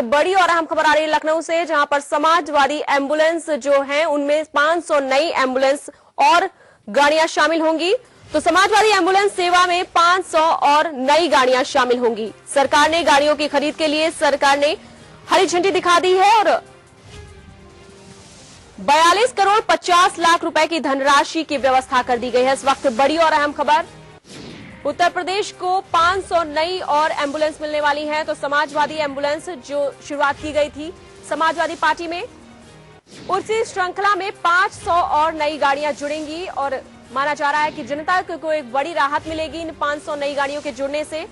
बड़ी और अहम खबर आ रही है लखनऊ से, जहां पर समाजवादी एम्बुलेंस जो है उनमें 500 नई एम्बुलेंस और गाड़ियां शामिल होंगी। तो समाजवादी एम्बुलेंस सेवा में 500 और नई गाड़ियां शामिल होंगी। सरकार ने गाड़ियों की खरीद के लिए सरकार ने हरी झंडी दिखा दी है और 42 करोड़ 50 लाख रुपए की धनराशि की व्यवस्था कर दी गई है। इस वक्त बड़ी और अहम खबर, उत्तर प्रदेश को 500 नई और एम्बुलेंस मिलने वाली है। तो समाजवादी एम्बुलेंस जो शुरुआत की गई थी समाजवादी पार्टी में, उसी श्रृंखला में 500 और नई गाड़ियां जुड़ेंगी और माना जा रहा है कि जनता को एक बड़ी राहत मिलेगी इन 500 नई गाड़ियों के जुड़ने से।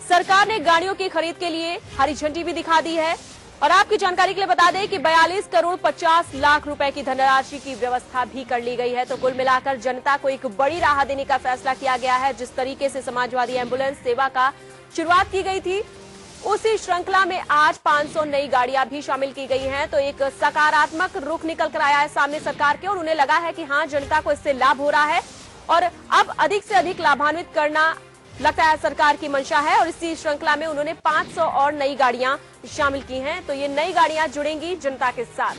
सरकार ने गाड़ियों की खरीद के लिए हरी झंडी भी दिखा दी है। और आपकी जानकारी के लिए बता दें कि 42 करोड़ 50 लाख रुपए की धनराशि की व्यवस्था भी कर ली गई है। तो कुल मिलाकर जनता को एक बड़ी राहत देने का फैसला किया गया है। जिस तरीके से समाजवादी एम्बुलेंस सेवा का शुरुआत की गई थी, उसी श्रृंखला में आज 500 नई गाड़ियां भी शामिल की गई हैं। तो एक सकारात्मक रुख निकल कर आया है सामने सरकार के और उन्हें लगा है कि हाँ, जनता को इससे लाभ हो रहा है और अब अधिक से अधिक लाभान्वित करना लगता है सरकार की मंशा है। और इसी श्रृंखला में उन्होंने 500 और नई गाड़ियां शामिल की हैं। तो ये नई गाड़ियां जुड़ेंगी जनता के साथ।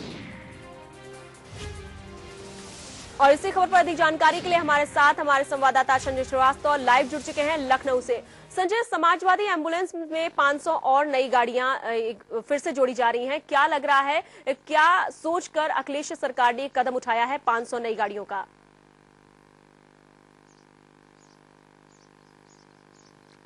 और इसी खबर पर अधिक जानकारी के लिए हमारे साथ हमारे संवाददाता संजय श्रीवास्तव लाइव जुड़ चुके हैं लखनऊ से। संजय, समाजवादी एम्बुलेंस में 500 और नई गाड़ियां फिर से जोड़ी जा रही हैं, क्या लग रहा है, क्या सोचकर अखिलेश सरकार ने कदम उठाया है 500 नई गाड़ियों का?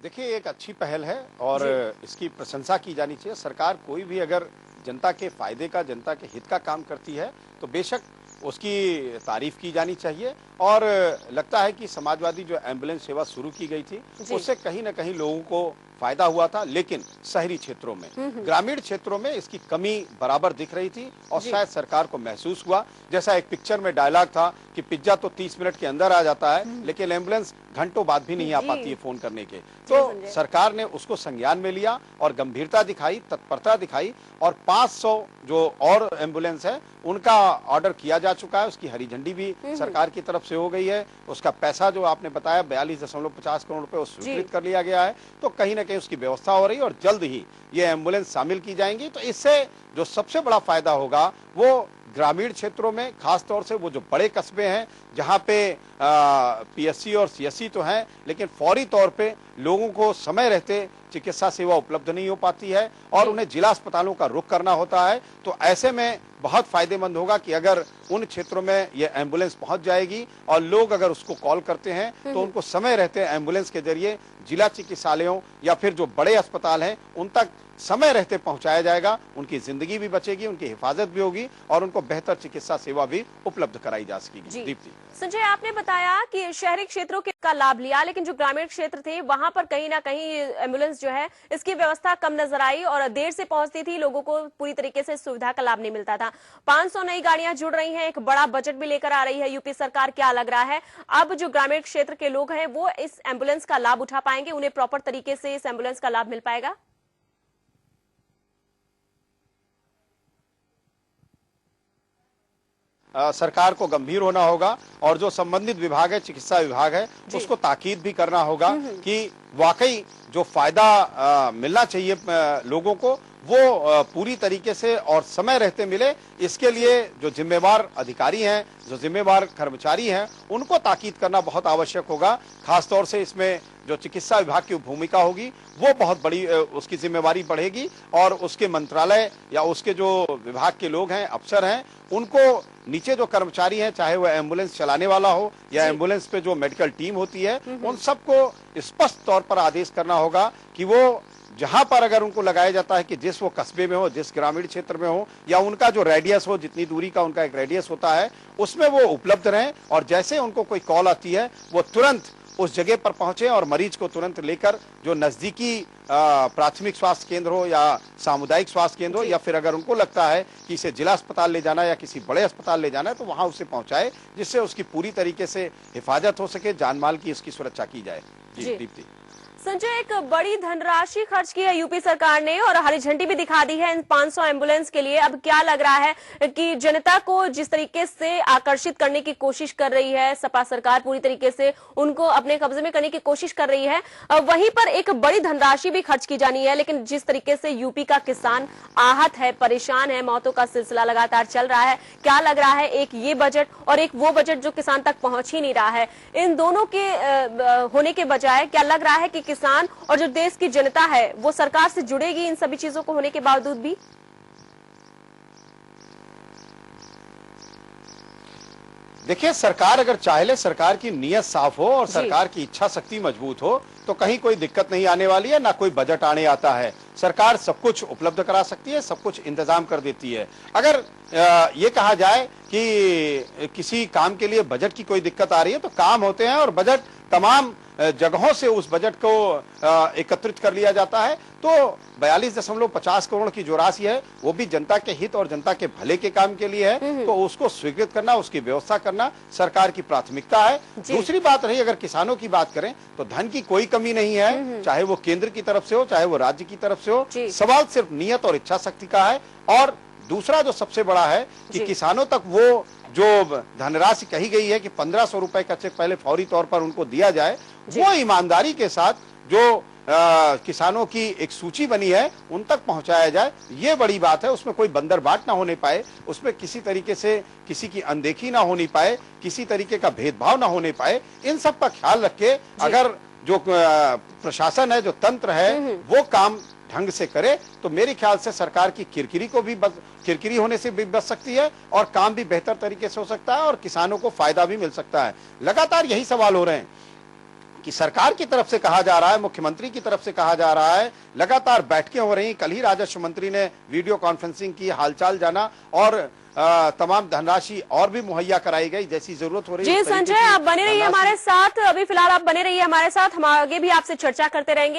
देखिए, एक अच्छी पहल है और इसकी प्रशंसा की जानी चाहिए। सरकार कोई भी अगर जनता के फायदे का, जनता के हित का काम करती है तो बेशक उसकी तारीफ की जानी चाहिए। और लगता है कि समाजवादी जो एम्बुलेंस सेवा शुरू की गई थी उससे कहीं ना कहीं लोगों को फायदा हुआ था, लेकिन शहरी क्षेत्रों में, ग्रामीण क्षेत्रों में इसकी कमी बराबर दिख रही थी और शायद सरकार को महसूस हुआ। जैसा एक पिक्चर में डायलॉग था कि पिज्जा तो 30 मिनट के अंदर आ जाता है, लेकिन एम्बुलेंस घंटों बाद भी नहीं आ पाती है फोन करने के। तो सरकार ने उसको संज्ञान में लिया और गंभीरता दिखाई, तत्परता दिखाई और 500 जो और एम्बुलेंस है उनका ऑर्डर किया जा चुका है। उसकी हरी झंडी भी सरकार की तरफ से हो गई है। उसका पैसा जो आपने बताया 42.50 करोड़ रुपए स्वीकृत कर लिया गया है। तो कहीं ना कहीं उसकी व्यवस्था हो रही है और जल्द ही ये एम्बुलेंस शामिल की जाएंगी। तो इससे जो सबसे बड़ा फायदा होगा वो ग्रामीण क्षेत्रों में, खास तौर से वो जो बड़े कस्बे हैं जहां पे पीएससी और सीएससी तो हैं, लेकिन फौरी तौर पे लोगों को समय रहते चिकित्सा सेवा उपलब्ध नहीं हो पाती है और उन्हें जिला अस्पतालों का रुख करना होता है। तो ऐसे में बहुत फायदेमंद होगा कि अगर उन क्षेत्रों में ये एम्बुलेंस पहुंच जाएगी और लोग अगर उसको कॉल करते हैं तो उनको समय रहते एम्बुलेंस के जरिए जिला चिकित्सालयों या फिर जो बड़े अस्पताल हैं उन तक समय रहते पहुंचाया जाएगा। उनकी जिंदगी भी बचेगी, उनकी हिफाजत भी होगी और उनको बेहतर चिकित्सा सेवा भी उपलब्ध कराई जा सकेगी। दीप्ति, संजय, आपने बताया कि शहरी क्षेत्रों का लाभ लिया, लेकिन जो ग्रामीण क्षेत्र थे वहां पर कहीं ना कहीं एम्बुलेंस जो है इसकी व्यवस्था कम नजर आई और देर से पहुंचती थी, लोगों को पूरी तरीके से सुविधा का लाभ नहीं मिलता था। 500 नई गाड़ियां जुड़ रही हैं, एक बड़ा बजट भी लेकर आ रही है यूपी सरकार। क्या लग रहा है अब जो ग्रामीण क्षेत्र के लोग हैं वो इस एम्बुलेंस का लाभ उठा पाएंगे, उन्हें प्रॉपर तरीके से इस एम्बुलेंस का लाभ मिल पाएगा? सरकार को गंभीर होना होगा और जो संबंधित विभाग है, चिकित्सा विभाग है, उसको ताकीद भी करना होगा कि वाकई जो फायदा मिलना चाहिए लोगों को वो पूरी तरीके से और समय रहते मिले। इसके लिए जो जिम्मेवार अधिकारी हैं, जो जिम्मेवार कर्मचारी हैं, उनको ताकीद करना बहुत आवश्यक होगा। खासतौर से इसमें जो चिकित्सा विभाग की भूमिका होगी वो बहुत बड़ी, उसकी जिम्मेवारी बढ़ेगी और उसके मंत्रालय या उसके जो विभाग के लोग हैं, अफसर हैं, उनको नीचे जो कर्मचारी हैं, चाहे वो एम्बुलेंस चलाने वाला हो या एम्बुलेंस पे जो मेडिकल टीम होती है, उन सबको स्पष्ट तौर पर आदेश करना होगा कि वो जहां पर अगर उनको लगाया जाता है कि जिस वो कस्बे में हो, जिस ग्रामीण क्षेत्र में हो या उनका जो रेडियस हो, जितनी दूरी का उनका एक रेडियस होता है, उसमें वो उपलब्ध रहें और जैसे उनको कोई कॉल आती है वो तुरंत उस जगह पर पहुंचे और मरीज को तुरंत लेकर जो नजदीकी प्राथमिक स्वास्थ्य केंद्र हो या सामुदायिक स्वास्थ्य केंद्र हो या फिर अगर उनको लगता है कि इसे जिला अस्पताल ले जाना है या किसी बड़े अस्पताल ले जाना है तो वहां उसे पहुंचाए, जिससे उसकी पूरी तरीके से हिफाजत हो सके, जान माल की उसकी सुरक्षा की जाए। जी दीप्ति। संजय, एक बड़ी धनराशि खर्च की है यूपी सरकार ने और हरी झंडी भी दिखा दी है इन 500 एम्बुलेंस के लिए। अब क्या लग रहा है कि जनता को जिस तरीके से आकर्षित करने की कोशिश कर रही है सपा सरकार, पूरी तरीके से उनको अपने कब्जे में करने की कोशिश कर रही है, वहीं पर एक बड़ी धनराशि भी खर्च की जानी है। लेकिन जिस तरीके से यूपी का किसान आहत है, परेशान है, मौतों का सिलसिला लगातार चल रहा है, क्या लग रहा है एक ये बजट और एक वो बजट जो किसान तक पहुंच ही नहीं रहा है, इन दोनों के होने के बजाय क्या लग रहा है कि किसान और जो देश की जनता है वो सरकार से जुड़ेगी इन सभी चीजों को होने के बावजूद भी? देखिए, सरकार अगर चाहे ले, सरकार की नीयत साफ हो और सरकार की इच्छा शक्ति मजबूत हो तो कहीं कोई दिक्कत नहीं आने वाली है, ना कोई बजट आने आता है। सरकार सब कुछ उपलब्ध करा सकती है, सब कुछ इंतजाम कर देती है। अगर ये कहा जाए कि किसी काम के लिए बजट की कोई दिक्कत आ रही है तो काम होते हैं और बजट तमाम जगहों से उस बजट को एकत्रित कर लिया जाता है। तो 42.50 करोड़ की जो राशि है वो भी जनता के हित और जनता के भले के काम के लिए है, तो उसको स्वीकृत करना, उसकी व्यवस्था करना सरकार की प्राथमिकता है। दूसरी बात रही, अगर किसानों की बात करें तो धन की कोई कमी नहीं है, चाहे वो केंद्र की तरफ से हो चाहे वो राज्य की तरफ से हो। सवाल सिर्फ नियत और इच्छा शक्ति का है। और दूसरा जो सबसे बड़ा है कि किसानों तक वो जो धनराशि कही गई है कि 1500 रुपए का चेक पहले फौरी तौर पर उनको दिया जाए, वो ईमानदारी के साथ जो किसानों की एक सूची बनी है उन तक पहुंचाया जाए, ये बड़ी बात है। उसमें कोई बंदरबाट ना होने पाए, उसमें किसी तरीके से किसी की अनदेखी ना होनी पाए, किसी तरीके का भेदभाव ना होने पाए। इन सब का ख्याल रख के अगर जो प्रशासन है, जो तंत्र है, वो काम ढंग से करे तो मेरे ख्याल से सरकार की किरकिरी होने से भी बच सकती है और काम भी बेहतर तरीके से हो सकता है और किसानों को फायदा भी मिल सकता है। लगातार यही सवाल हो रहे हैं कि सरकार की तरफ से कहा जा रहा है, मुख्यमंत्री की तरफ से कहा जा रहा है, लगातार बैठकें हो रही। कल ही राजस्व मंत्री ने वीडियो कॉन्फ्रेंसिंग की, हालचाल जाना और तमाम धनराशि और भी मुहैया कराई गई जैसी जरूरत हो रही है। जी संजय, आप बने रहिए हमारे साथ, अभी फिलहाल आप बने रहिए हमारे साथ, हम आगे भी आपसे चर्चा करते रहेंगे।